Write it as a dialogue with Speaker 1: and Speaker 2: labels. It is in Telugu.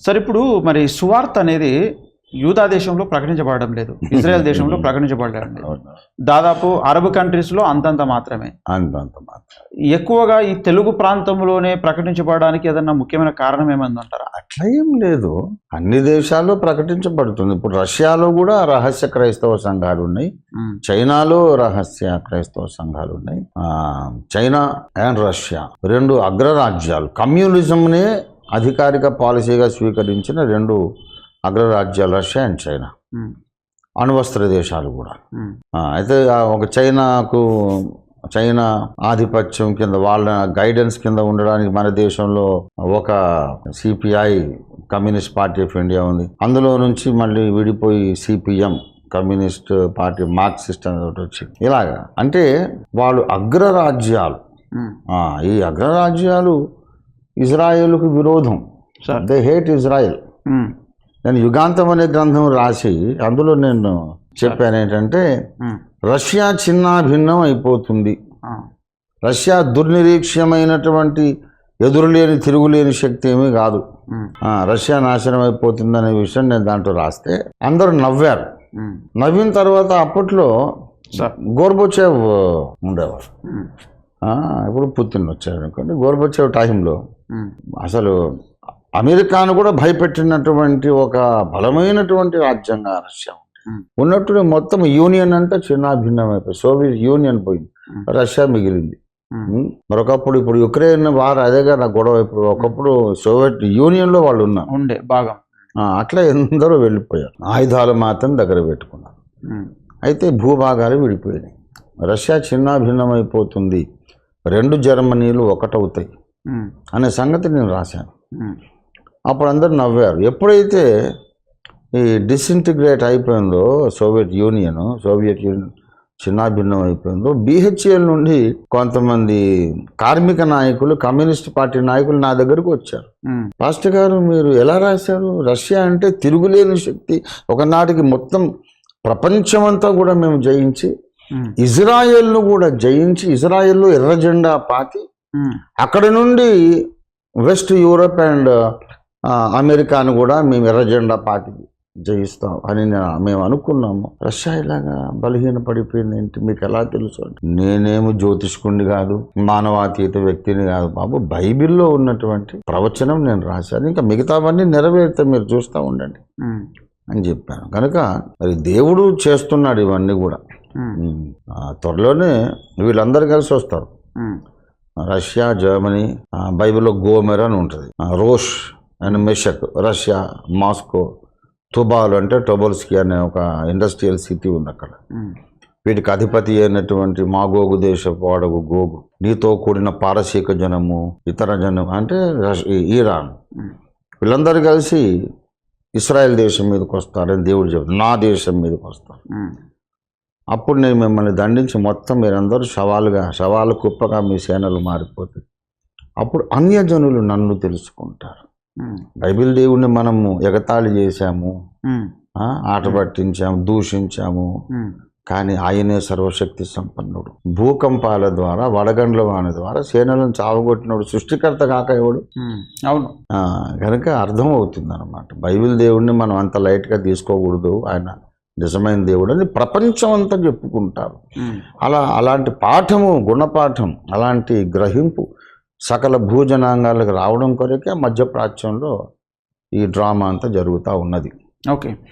Speaker 1: సరే ఇప్పుడు మరి సువార్త అనేది యూదా దేశంలో ప్రకటించబడడం లేదు, ఇజ్రాయెల్ దేశంలో ప్రకటించబడడం లేదు. దాదాపు అరబ్ కంట్రీస్లో అంతంత మాత్రమే. ఎక్కువగా ఈ తెలుగు ప్రాంతంలోనే ప్రకటించబడడానికి ఏదన్నా ముఖ్యమైన కారణం ఏమందంటారా?
Speaker 2: అట్లా ఏం లేదు, అన్ని దేశాల్లో ప్రకటించబడుతుంది. ఇప్పుడు రష్యాలో కూడా రహస్య క్రైస్తవ సంఘాలు ఉన్నాయి, చైనాలో రహస్య క్రైస్తవ సంఘాలు ఉన్నాయి. చైనా అండ్ రష్యా రెండు అగ్రరాజ్యాలు, కమ్యూనిజంనే అధికారిక పాలసీగా స్వీకరించిన రెండు అగ్రరాజ్యాలు రష్యా అండ్ చైనా. అణ్వస్త్ర దేశాలు కూడా. అయితే ఒక చైనా ఆధిపత్యం కింద, వాళ్ళ గైడెన్స్ కింద ఉండడానికి మన దేశంలో ఒక CPI communist party of India ఉంది. అందులో నుంచి మళ్ళీ విడిపోయి సిపిఎం కమ్యూనిస్ట్ పార్టీ మార్క్సిస్ట్ అనేది వచ్చింది. ఇలాగా అంటే వాళ్ళు అగ్రరాజ్యాలు. ఈ అగ్రరాజ్యాలు ఇజ్రాయెల్కు విరోధం. They hate Israel. నేను యుగాంతం అనే గ్రంథం రాసి అందులో నేను చెప్పాను ఏంటంటే, రష్యా చిన్నాభిన్నం అయిపోతుంది, రష్యా దుర్నిరీక్ష్యమైనటువంటి ఎదురులేని తిరుగులేని శక్తి ఏమీ కాదు, రష్యా నాశనం అయిపోతుంది అనే విషయం నేను దాంట్లో రాస్తే అందరూ నవ్వారు. నవ్విన తర్వాత అప్పట్లో గోర్బచేవ్ ఉండేవారు, ఇప్పుడు పుతిన్ వచ్చారు అనుకోండి. గోర్బచేవ్ టైంలో అసలు అమెరికాను కూడా భయపెట్టినటువంటి ఒక బలమైనటువంటి రాజ్యంగా రష్యా ఉన్నట్టు మొత్తం యూనియన్ అంటే చిన్నాభిన్నం అయిపోయి సోవియట్ యూనియన్ పోయింది, రష్యా మిగిలింది. మరొకప్పుడు ఇప్పుడు యుక్రెయిన్ వారు అదేగా నా గొడవ. ఇప్పుడు ఒకప్పుడు సోవియట్ యూనియన్లో వాళ్ళు ఉండే భాగం, అట్లా ఎందరో వెళ్ళిపోయారు, ఆయుధాలు మాత్రం దగ్గర పెట్టుకున్నారు. అయితే భూభాగాలు విడిపోయినాయి, రష్యా చిన్నాభిన్నం అయిపోతుంది, రెండు జర్మనీలు ఒకటవుతాయి అనే సంగతి నేను రాశాను. అప్పుడు అందరు నవ్వారు. ఎప్పుడైతే ఈ డిసింటిగ్రేట్ అయిపోయిందో సోవియట్ యూనియన్ చిన్నాభిన్నం అయిపోయిందో, బిహెచ్ఎల్ నుండి కొంతమంది కార్మిక నాయకులు, కమ్యూనిస్ట్ పార్టీ నాయకులు నా దగ్గరకు వచ్చారు. పాస్టర్ గారు మీరు ఎలా రాశారు, రష్యా అంటే తిరుగులేని శక్తి, ఒకనాటికి మొత్తం ప్రపంచమంతా కూడా మేము జయించి, ఇజ్రాయెల్ను కూడా జయించి, ఇజ్రాయెల్లో ఎర్ర జెండా పాతి అక్కడ నుండి వెస్ట్ యూరప్ అండ్ అమెరికాను కూడా మేము ఎర్ర జెండా పాతి జయిస్తాం అని మేము అనుకున్నాము. రష్యా ఇలాగా బలహీన పడిపోయింది ఏంటి, మీకు ఎలా తెలుసు అంటే, నేనేమో జ్యోతిష్కుడిని కాదు, మానవాతీత వ్యక్తిని కాదు బాబు, బైబిల్లో ఉన్నటువంటి ప్రవచనం నేను రాశాను, ఇంకా మిగతావన్నీ నెరవేరితే మీరు చూస్తూ ఉండండి అని చెప్పాను. కనుక మరి దేవుడు చేస్తున్నాడు ఇవన్నీ కూడా. త్వరలోనే వీళ్ళందరూ కలిసి వస్తారు, రష్యా, జర్మనీ. బైబిల్లో గోమెర్ అని ఉంటుంది, Rosh and Meshech, Russia, Moscow, Tubal అంటే టొబోల్స్కీ అనే ఒక ఇండస్ట్రియల్ సిటీ ఉంది అక్కడ. వీటికి అధిపతి అయినటువంటి మాగోగు దేశపు వాడగు గోగు, నీతో కూడిన పారసీక జనము, ఇతర జనం అంటే ఇరాన్, వీళ్ళందరూ కలిసి ఇస్రాయెల్ దేశం మీదకి వస్తారని దేవుడు చెప్తారు, నా దేశం మీదకి వస్తారు. అప్పుడు నేను మిమ్మల్ని దండించి మొత్తం మీరందరూ శవాల కుప్పగా మీ సేనలు మారిపోతాయి. అప్పుడు అన్యజనులు నన్ను తెలుసుకుంటారు. బైబిల్ దేవుణ్ణి మనము ఎగతాళి చేశాము, ఆట పట్టించాము, దూషించాము, కానీ ఆయనే సర్వశక్తి సంపన్నుడు. భూకంపాల ద్వారా, వడగండ్ల వాని ద్వారా సేనలను చావగొట్టినప్పుడు సృష్టికర్త కాక ఎవడు? అవును. కనుక అర్థమవుతుంది అన్నమాట, బైబిల్ దేవుణ్ణి మనం అంత లైట్గా తీసుకోకూడదు, ఆయన నిజమైన దేవుడు అని ప్రపంచం అంతా చెప్పుకుంటారు. అలాంటి పాఠము, గుణపాఠం, అలాంటి గ్రహింపు సకల భూజనాంగాలకు రావడం కొరకే మధ్యప్రాచ్యంలో ఈ డ్రామా అంతా జరుగుతూ ఉన్నది.
Speaker 1: ఓకే.